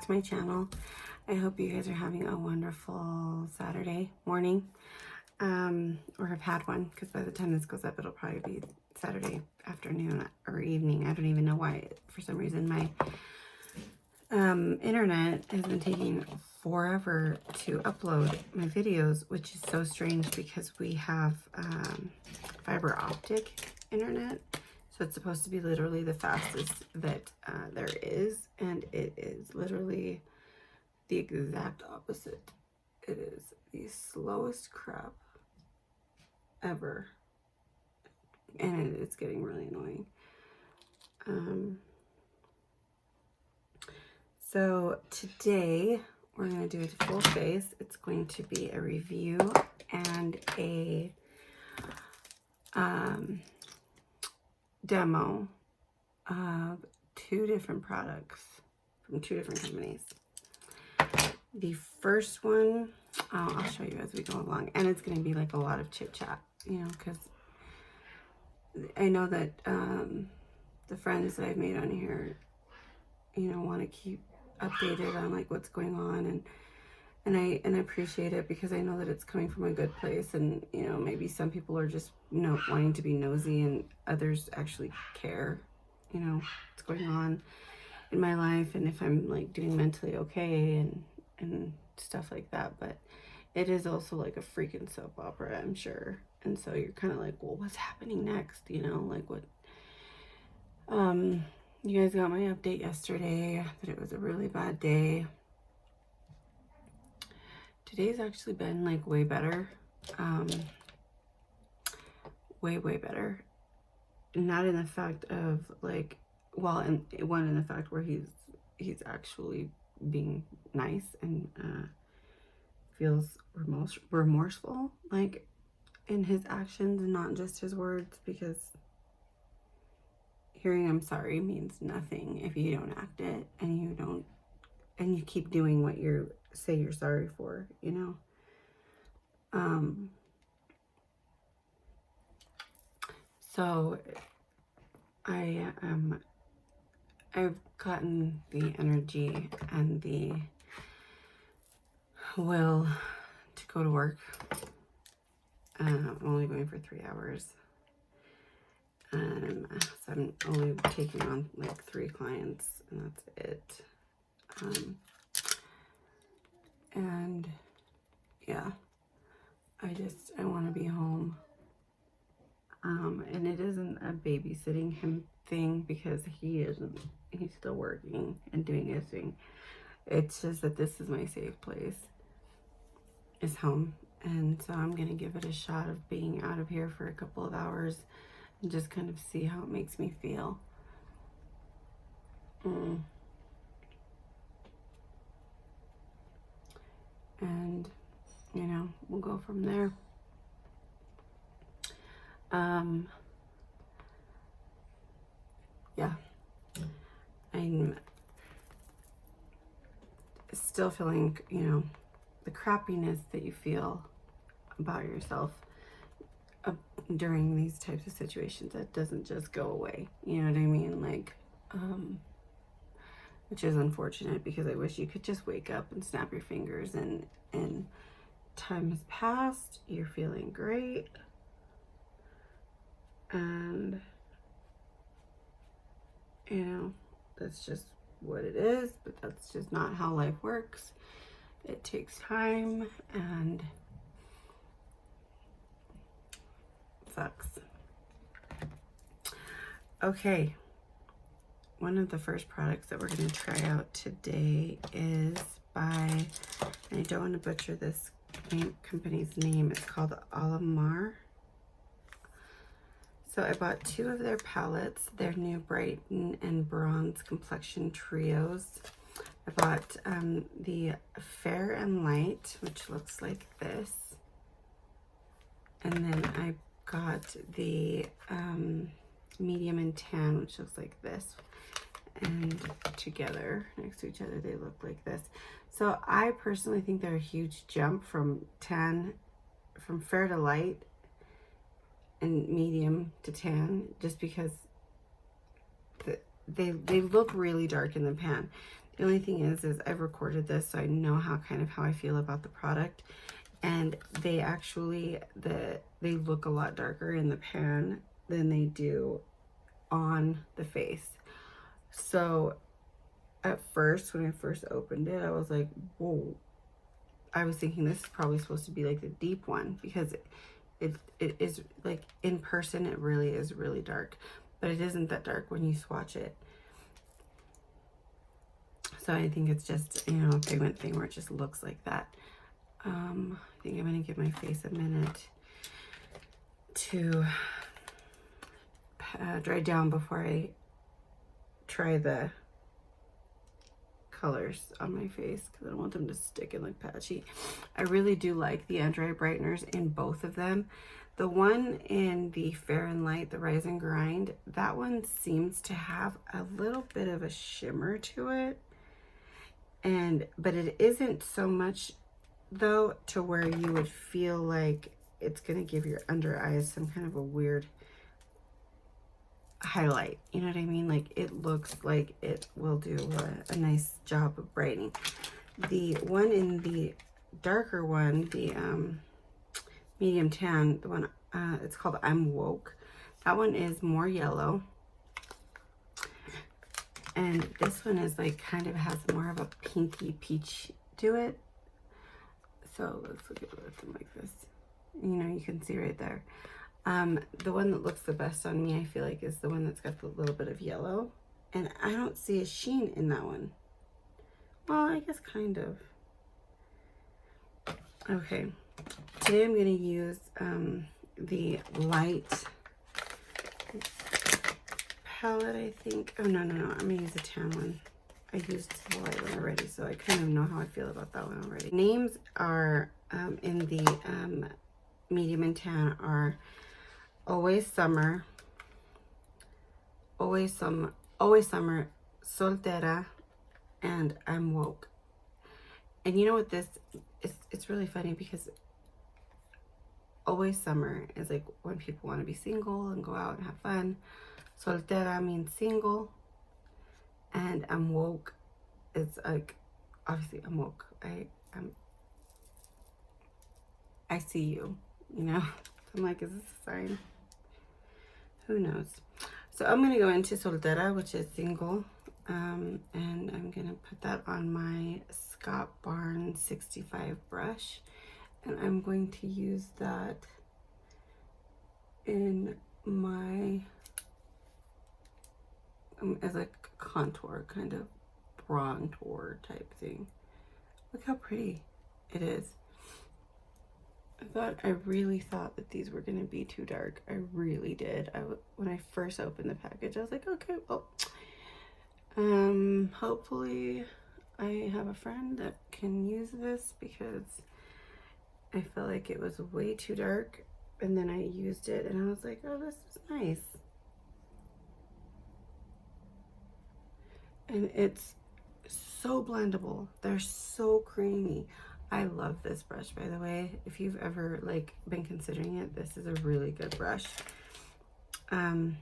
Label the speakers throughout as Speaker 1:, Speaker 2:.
Speaker 1: to my channel. I hope you guys are having a wonderful Saturday morning, or have had one, because by the time this goes up, it'll probably be Saturday afternoon or evening. I don't even know why. For some reason, my internet has been taking forever to upload my videos, which is so strange because we have fiber optic internet. So it's supposed to be literally the fastest that there is, and it is literally the exact opposite. It is the slowest crap ever, and it's getting really annoying. So today we're going to do a full face. It's going to be a review and a demo of two different products from two different companies. The first one, I'll show you as we go along, and it's going to be like a lot of chit chat, you know, because I know that the friends that I've made on here, you know, want to keep updated on like what's going on, and I appreciate it because I know that it's coming from a good place, and you know, maybe some people are just, you know, wanting to be nosy, and others actually care, you know, what's going on in my life and if I'm like doing mentally okay and stuff like that. But it is also like a freaking soap opera, I'm sure, and so you're kind of like, well, what's happening next, you know, like what. You guys got my update yesterday that it was a really bad day. Today's actually been like way better. Way better. Not in the fact of like, well, and one in the fact where he's actually being nice and feels remorseful, like in his actions and not just his words, because hearing I'm sorry means nothing if you don't act it and you keep doing what you say you're sorry for, you know. So I've gotten the energy and the will to go to work. I'm only going for 3 hours. So I'm only taking on like 3 clients, and that's it. And yeah, I want to be home. And it isn't a babysitting him thing, because he's still working and doing his thing. It's just that this is my safe place, is home. And so I'm gonna give it a shot of being out of here for a couple of hours and just kind of see how it makes me feel. And you know, we'll go from there. Yeah, I'm still feeling, you know, the crappiness that you feel about yourself during these types of situations. That doesn't just go away, you know what I mean? Like, which is unfortunate, because I wish you could just wake up and snap your fingers and time has passed, you're feeling great, and you know, that's just what it is. But that's just not how life works. It takes time, and it sucks. Okay, one of the first products that we're going to try out today is by, and I don't want to butcher this company's name, it's called Alamar. So I bought 2 of their palettes, their new Brighten and Bronze Complexion Trios. I bought the Fair and Light, which looks like this. And then I got the Medium and Tan, which looks like this. And together, next to each other, they look like this. So I personally think they're a huge jump from fair to light and medium to tan, just because they look really dark in the pan. The only thing is I've recorded this, so I know how I feel about the product. And they actually, they look a lot darker in the pan than they do on the face. So at first, when I first opened it, I was like, whoa. I was thinking this is probably supposed to be like the deep one, because it is like in person, it really is really dark, but it isn't that dark when you swatch it. So I think it's just, you know, a pigment thing where it just looks like that. I think I'm going to give my face a minute to dry down before I try the colors on my face, because I don't want them to stick and look patchy. I really do like the under eye brighteners in both of them. The one in the Fair and Light, the Rise and Grind, that one seems to have a little bit of a shimmer to it. But it isn't so much though to where you would feel like it's going to give your under eyes some kind of a weird highlight. You know what I mean? Like it looks like it will do a nice job of brightening. The one in the darker one, the medium tan, the one it's called I'm Woke. That one is more yellow. And this one is like kind of has more of a pinky peach to it. So let's look at it with them like this. You know, you can see right there. The one that looks the best on me, I feel like, is the one that's got the little bit of yellow. And I don't see a sheen in that one. Well, I guess kind of. Okay. Today I'm going to use the light palette, I think. Oh, no. I'm going to use the tan one. I used the light one already, so I kind of know how I feel about that one already. Names are in the medium and tan are Always Summer, Always Summer, Soltera, and I'm Woke. And you know what this is? It's really funny because Always Summer is like when people want to be single and go out and have fun. Soltera means single, and I'm Woke. It's like, obviously I'm woke. I see you, you know. I'm like, is this a sign? Who knows? So I'm gonna go into Soltera, which is single, and I'm gonna put that on my Scott Barnes 65 brush, and I'm going to use that in my as like a contour, kind of bronzer type thing. Look how pretty it is. I really thought that these were going to be too dark. I really did. When I first opened the package, I was like, okay, well, hopefully I have a friend that can use this, because I felt like it was way too dark. And then I used it and I was like, oh, this is nice. And it's so blendable. They're so creamy. I love this brush, by the way. If you've ever like been considering it, this is a really good brush. And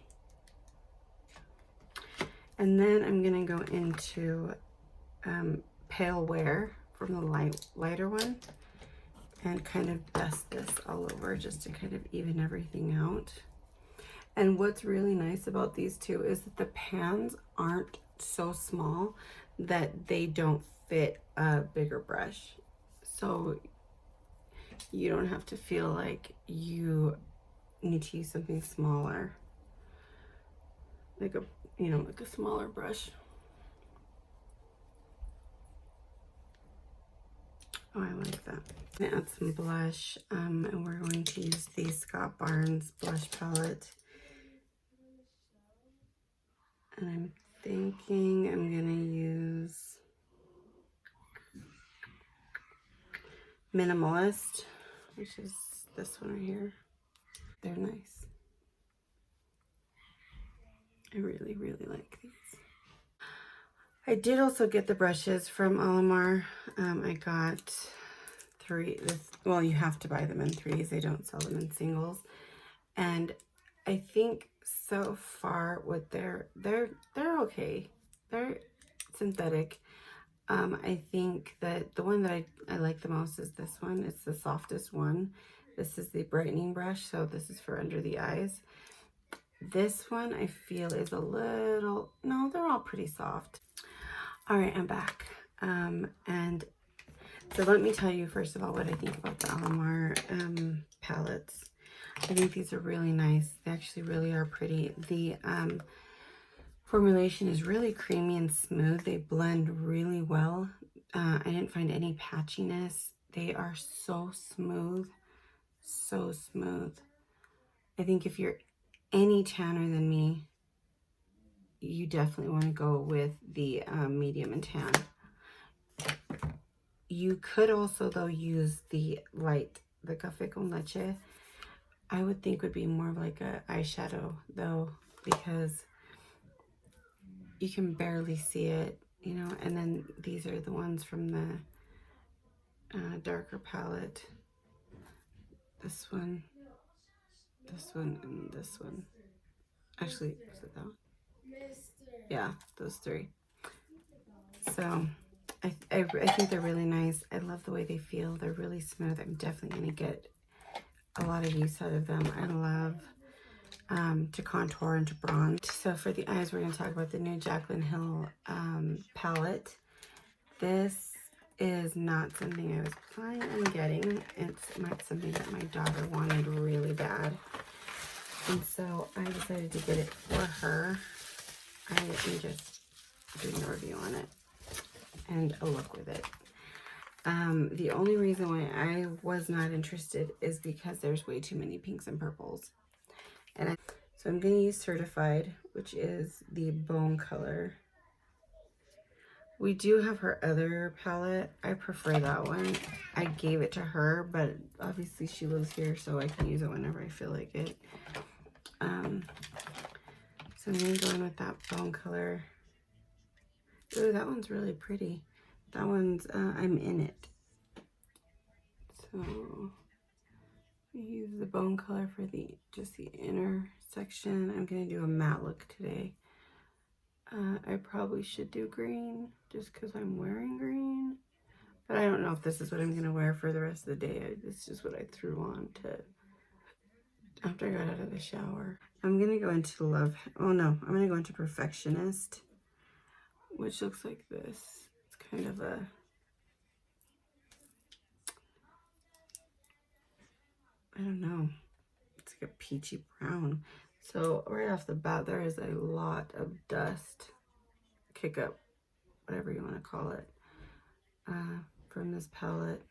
Speaker 1: then I'm gonna go into Pale Wear from the lighter one, and kind of dust this all over just to kind of even everything out. And what's really nice about these two is that the pans aren't so small that they don't fit a bigger brush. So you don't have to feel like you need to use something smaller, like a, you know, like a smaller brush. Oh, I like that. I'm gonna add some blush, and we're going to use the Scott Barnes blush palette. And I'm thinking I'm gonna use Minimalist, which is this one right here. They're nice. I really, really like these. I did also get the brushes from Alamar. I got 3. Well, you have to buy them in 3s. They don't sell them in singles. And I think so far what they're okay. They're synthetic. I think that the one that I like the most is this one. It's the softest one. This is the brightening brush, so this is for under the eyes. This one I feel is a little, no, they're all pretty soft. All right, I'm back. And so let me tell you first of all what I think about the Alamar palettes. I think these are really nice. They actually really are pretty. The formulation is really creamy and smooth. They blend really well. I didn't find any patchiness. They are so smooth, so smooth. I think if you're any tanner than me, you definitely want to go with the medium and tan. You could also, though, use the light, the Café con Leche. I would think would be more of like a eyeshadow, though, because you can barely see it, you know. And then these are the ones from the darker palette. This one, and this one. Actually, is it that one? Yeah, those three. So I think they're really nice. I love the way they feel. They're really smooth. I'm definitely going to get a lot of use out of them. I love to contour and to bronze. So for the eyes, we're going to talk about the new Jaclyn Hill palette. This is not something I was planning on getting. It's not something that my daughter wanted really bad. And so I decided to get it for her. I am just doing a review on it and a look with it. The only reason why I was not interested is because there's way too many pinks and purples. So I'm going to use Certified, which is the bone color. We do have her other palette. I prefer that one. I gave it to her, but obviously she lives here, so I can use it whenever I feel like it. So I'm going to go in with that bone color. Ooh, that one's really pretty. That one's, I'm in it. So I use the bone color for just the inner section. I'm going to do a matte look today. I probably should do green just because I'm wearing green. But I don't know if this is what I'm going to wear for the rest of the day. It's just what I threw on after I got out of the shower. I'm going to go into I'm going to go into Perfectionist, which looks like this. It's kind of I don't know. It's like a peachy brown. So right off the bat, there is a lot of dust, kick up, whatever you want to call it, from this palette.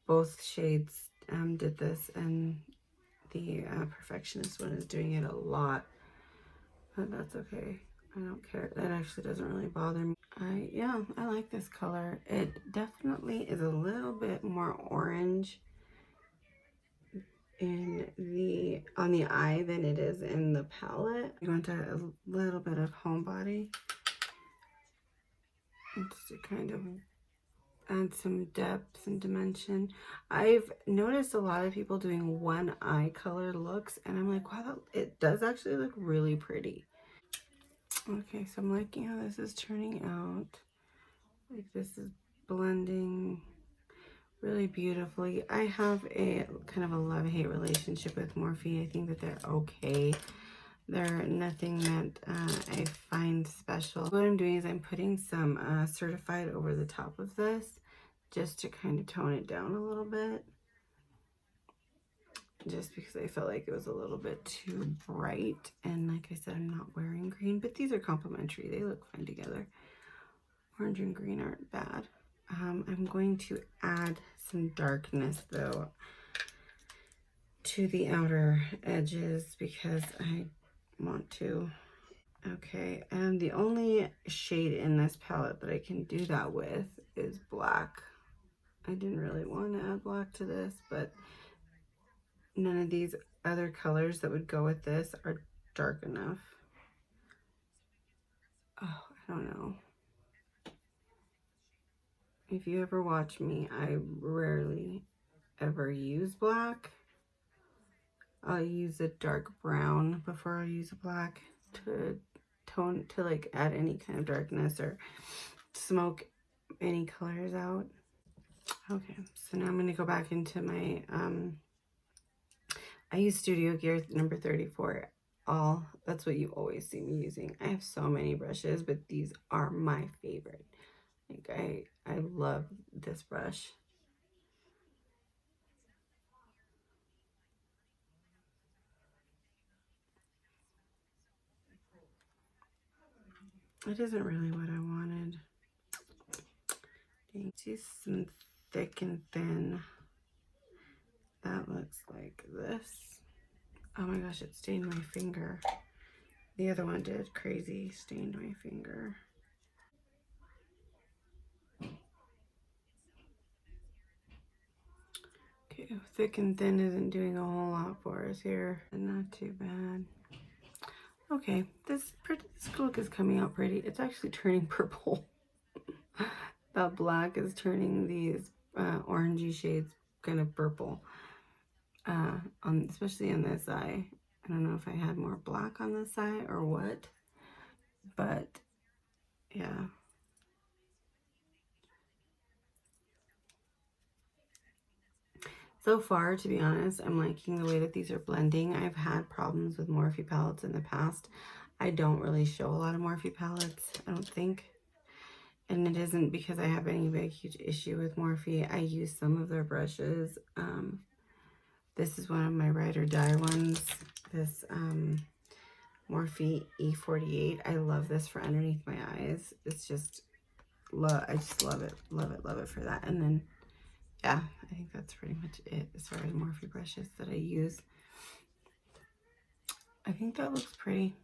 Speaker 1: Both shades did this, and the Perfectionist one is doing it a lot, but that's okay. I don't care. That actually doesn't really bother me. I like this color. It definitely is a little bit more orange on the eye than it is in the palette. I'm going to a little bit of Homebody just to kind of add some depth and dimension. I've noticed a lot of people doing one eye color looks, and I'm like, wow, it does actually look really pretty. Okay, so I'm liking how this is turning out. Like, this is blending really beautifully. I have a kind of a love-hate relationship with Morphe. I think that they're okay. They're nothing that I find special. What I'm doing is I'm putting some Certified over the top of this just to kind of tone it down a little bit. Just because I felt like it was a little bit too bright. And like I said, I'm not wearing green, but these are complementary. They look fine together. Orange and green aren't bad. I'm going to add some darkness though to the outer edges because I want to. Okay, and the only shade in this palette that I can do that with is black. I didn't really want to add black to this, but none of these other colors that would go with this are dark enough. Oh, I don't know. If you ever watch me, I rarely ever use black. I'll use a dark brown before I use a black to like add any kind of darkness or smoke any colors out. Okay, so now I'm going to go back into my, I use Studio Gear number 34. That's what you always see me using. I have so many brushes, but these are my favorite. Like I love this brush. It isn't really what I wanted. See some thick and thin. That looks like this. Oh my gosh, it stained my finger. The other one did crazy, stained my finger. Okay, thick and thin isn't doing a whole lot for us here. Not too bad. Okay, this look is coming out pretty. It's actually turning purple. That black is turning these orangey shades kind of purple. Especially on this eye. I don't know if I had more black on this eye or what, but yeah. So far, to be honest, I'm liking the way that these are blending. I've had problems with Morphe palettes in the past. I don't really show a lot of Morphe palettes, I don't think. And it isn't because I have any big, huge issue with Morphe. I use some of their brushes. This is one of my ride or die ones. This Morphe E48. I love this for underneath my eyes. It's just, I just love it. Love it, love it for that. And then, yeah, I think that's pretty much it as far as Morphe brushes that I use. I think that looks pretty.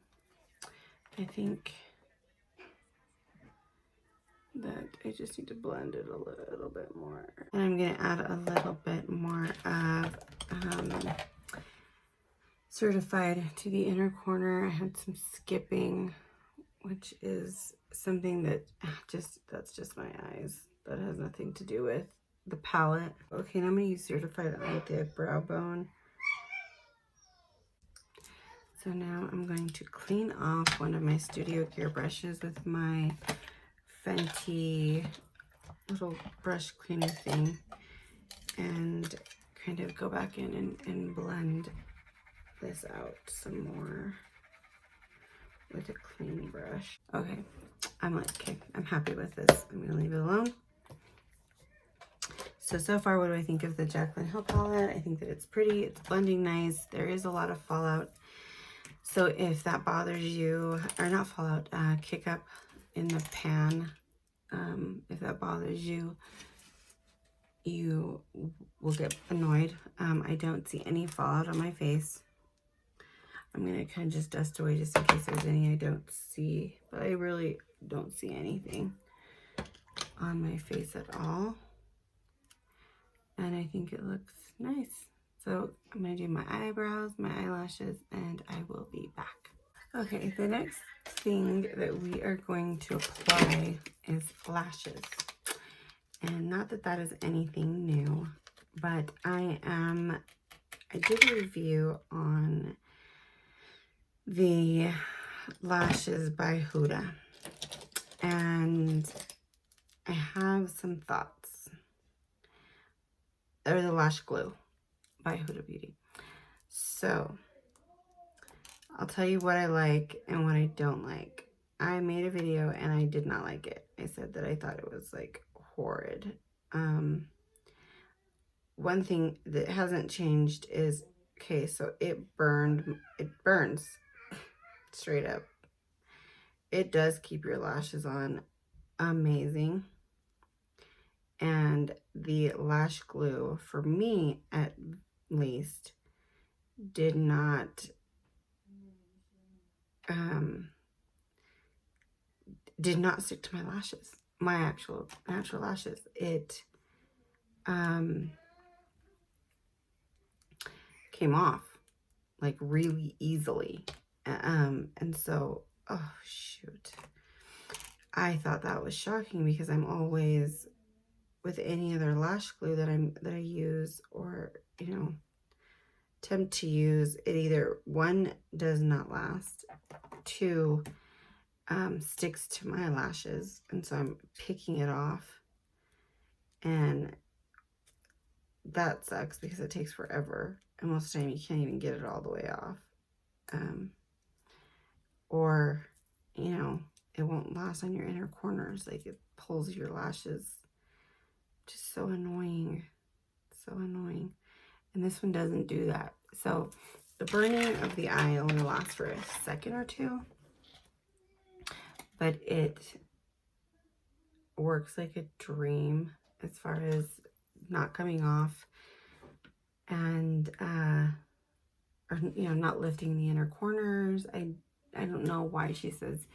Speaker 1: I think that I just need to blend it a little bit more. And I'm going to add a little bit more of Certified to the inner corner. I had some skipping, which is something that that's just my eyes. That has nothing to do with the palette. Okay, now I'm going to use Certified on the brow bone. So now I'm going to clean off one of my Studio Gear brushes with my Fenty little brush cleaner thing and kind of go back in and blend this out some more with a clean brush. Okay, okay, I'm happy with this. I'm gonna leave it alone. So far, what do I think of the Jaclyn Hill palette? I think that it's pretty, it's blending nice. There is a lot of fallout. So if that bothers you, or not fallout, kick up in the pan, if that bothers you, you will get annoyed. I don't see any fallout on my face. I'm going to kind of just dust away just in case there's any I don't see. But I really don't see anything on my face at all. And I think it looks nice. So I'm going to do my eyebrows, my eyelashes, and I will be back. Okay, the next thing that we are going to apply is lashes. And not that that is anything new, but I did a review on the lashes by Huda, and I have some thoughts. Or the lash glue by Huda Beauty. So I'll tell you what I like and what I don't like. I made a video and I did not like it. I said that I thought it was like horrid. One thing that hasn't changed is, okay, so it burns straight up. It does keep your lashes on amazing. And the lash glue, for me at least, did not stick to my lashes, my actual natural lashes. It came off like really easily. And so, oh shoot, I thought that was shocking because I'm always, with any other lash glue that I use or, you know, attempt to use, it either, one, does not last, two, sticks to my lashes, and so I'm picking it off, and that sucks because it takes forever, and most of the time you can't even get it all the way off. Or, you know, it won't last on your inner corners. Like, it pulls your lashes. Just so annoying. So annoying. And this one doesn't do that. So the burning of the eye only lasts for a second or two, but it works like a dream as far as not coming off, and or, you know, not lifting the inner corners. I don't know why she says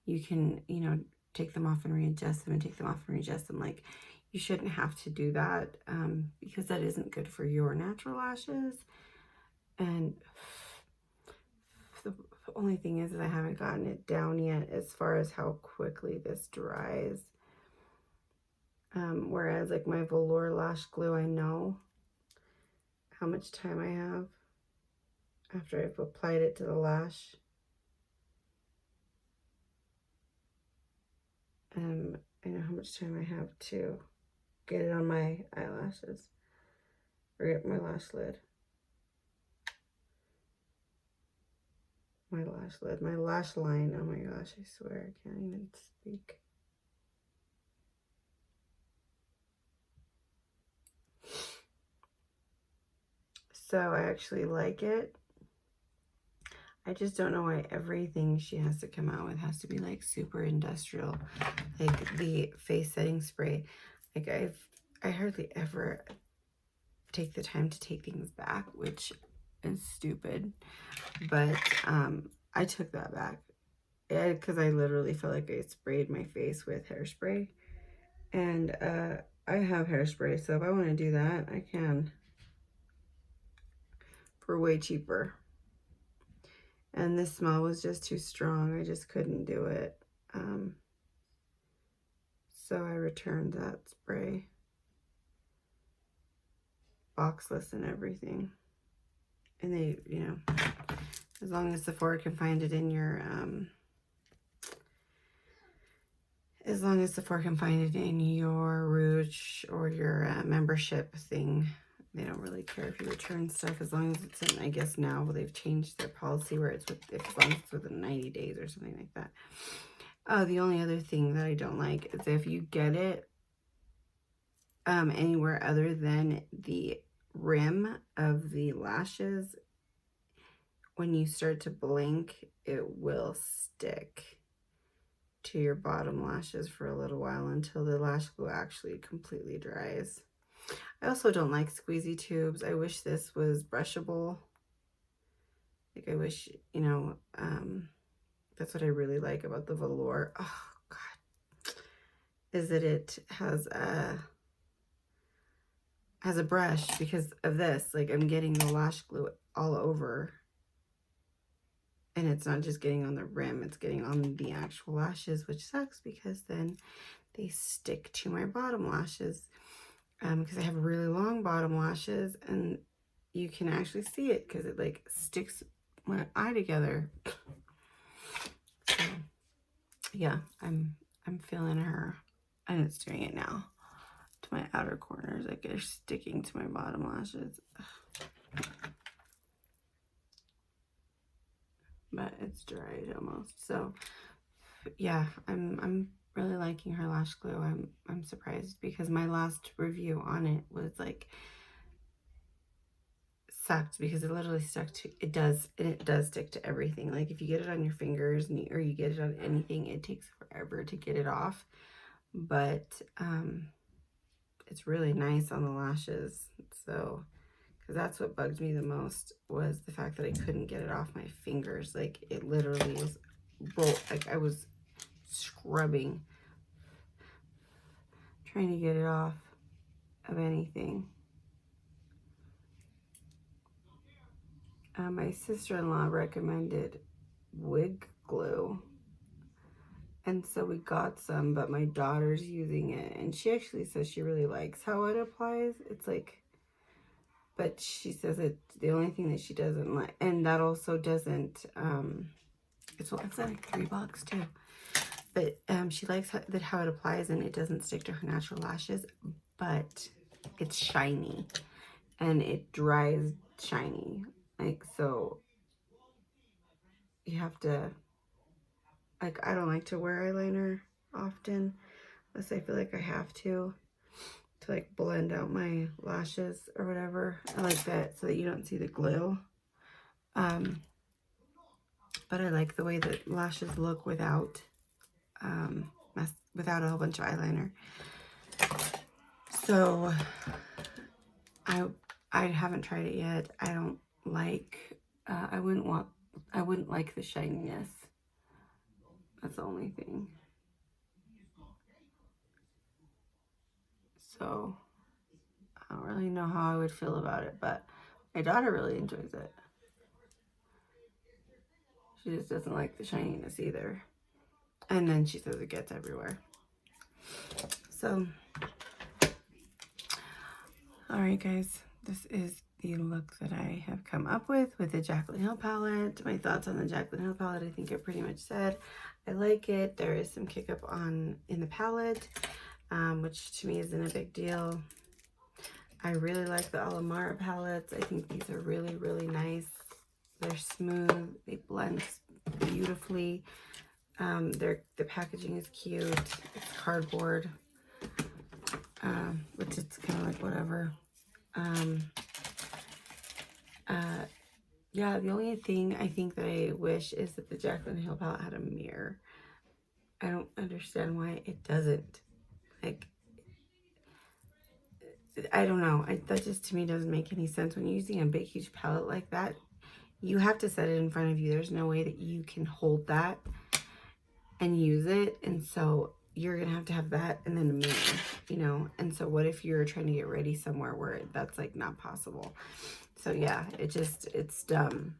Speaker 1: you can, you know, take them off and readjust them and take them off and readjust them. Like, you shouldn't have to do that, because that isn't good for your natural lashes. And the only thing is I haven't gotten it down yet as far as how quickly this dries. Whereas like my velour lash glue, I know how much time I have after I've applied it to the lash. I know how much time I have to get it on my eyelashes or get my lash lid. My lash lid, my lash line. Oh my gosh, I swear I can't even speak. So I actually like it. I just don't know why everything she has to come out with has to be like super industrial. Like the face setting spray. Like I hardly ever take the time to take things back, which is stupid. But I took that back. Because I literally felt like I sprayed my face with hairspray. And I have hairspray, so if I want to do that, I can. For way cheaper. And this smell was just too strong. I just couldn't do it. So I returned that spray. Boxless and everything. And they, you know, as long as Sephora can find it in your, as long as Sephora can find it in your Rouge or your membership thing, they don't really care if you return stuff, as long as it's in, I guess now they've changed their policy where it's with, as long as it's within 90 days or something like that. Oh, the only other thing that I don't like is if you get it anywhere other than the rim of the lashes, when you start to blink, it will stick to your bottom lashes for a little while until the lash glue actually completely dries. I also don't like squeezy tubes. I wish this was brushable. Like, I wish, you know, that's what I really like about the velour. Oh, God. Is that it has a brush because of this. Like, I'm getting the lash glue all over. And it's not just getting on the rim, it's getting on the actual lashes, which sucks because then they stick to my bottom lashes. Because I have really long bottom lashes, and you can actually see it because it like sticks my eye together. So yeah, I'm feeling her, and it's doing it now to my outer corners. Like, they're sticking to my bottom lashes. But it's dried almost. So yeah, I'm really liking her lash glue. I'm surprised because my last review on it was like sucked because it literally stuck to, it does stick to everything. Like, if you get it on your fingers or you get it on anything, it takes forever to get it off. But it's really nice on the lashes. So, because that's what bugged me the most, was the fact that I couldn't get it off my fingers. Like, it literally was like I was scrubbing, trying to get it off of anything. My sister-in-law recommended wig glue, and so we got some, but my daughter's using it, and she actually says she really likes how it applies. It's like, but she says it's the only thing that she doesn't like, and that also doesn't It's like $3 too. But she likes how it applies and it doesn't stick to her natural lashes, but it's shiny and it dries shiny. Like, so you have to, like, I don't like to wear eyeliner often unless I feel like I have to like blend out my lashes or whatever. I like that so that you don't see the glue. But I like the way that lashes look without without a whole bunch of eyeliner. So I haven't tried it yet. I don't like I wouldn't like the shininess. That's the only thing. So I don't really know how I would feel about it, but my daughter really enjoys it. She just doesn't like the shininess either. And then she says it gets everywhere. So, all right, guys, this is the look that I have come up with the Jaclyn Hill palette. My thoughts on the Jaclyn Hill palette, I think I pretty much said. I like it. There is some kick up in the palette, which to me isn't a big deal. I really like the alamar palettes. I think these are really, really nice. They're smooth. They blend beautifully. The packaging is cute. It's cardboard, which it's kind of like whatever. Yeah, the only thing I think that I wish is that the Jaclyn Hill palette had a mirror. I don't understand why it doesn't. Like, I don't know. That just to me doesn't make any sense. When you're using a big, huge palette like that, you have to set it in front of you. There's no way that you can hold that and use it. And so you're going to have that and then a mirror, you know? And so what if you're trying to get ready somewhere where that's like not possible? So yeah, it's dumb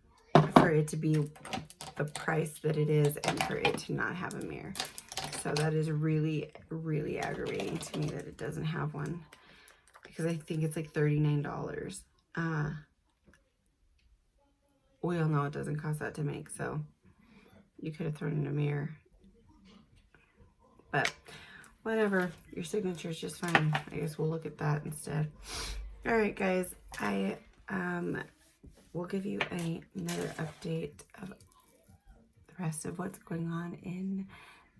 Speaker 1: for it to be the price that it is and for it to not have a mirror. So that is really, really aggravating to me that it doesn't have one, because I think it's like $39. We all know it doesn't cost that to make, so you could have thrown in a mirror. But whatever, your signature is just fine. I guess we'll look at that instead. All right, guys, I will give you another update of the rest of what's going on in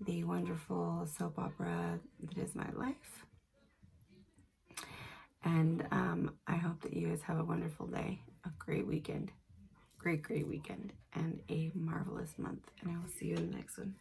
Speaker 1: the wonderful soap opera that is my life. And I hope that you guys have a wonderful day, a great weekend, great weekend, and a marvelous month. And I will see you in the next one.